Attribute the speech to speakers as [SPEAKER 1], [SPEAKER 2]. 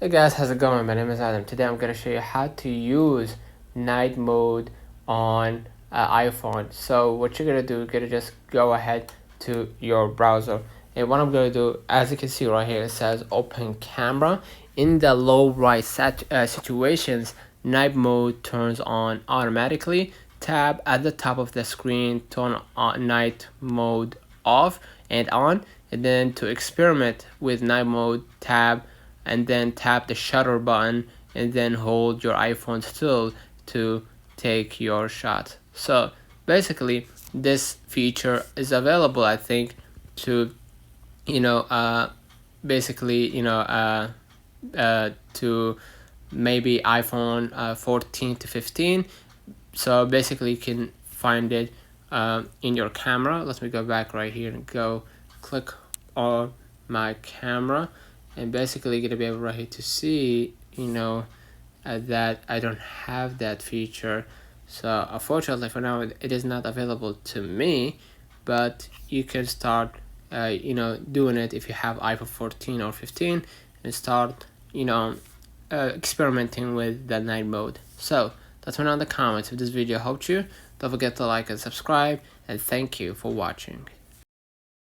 [SPEAKER 1] Hey guys, how's it going? My name is Adam. Today I'm going to show you how to use night mode on iPhone. So what you're going to do, you're going to just go ahead to your browser. And what I'm going to do, as you can see right here, it says open camera. In the low right situations, night mode turns on automatically. Tab at the top of the screen, turn on night mode off and on. And then to experiment with night mode, tab and then tap the shutter button and then hold your iPhone still to take your shot. So basically this feature is available, I think, to to maybe iPhone 14 to 15. So basically you can find it in your camera. Let me go back right here and go click on my camera, and basically you're gonna be able right here to see that I don't have that feature. So unfortunately for now it is not available to me, but you can start doing it if you have iPhone 14 or 15 and start experimenting with the night mode. So let me know in the comments if this video helped you. Don't forget to like and subscribe, and thank you for watching.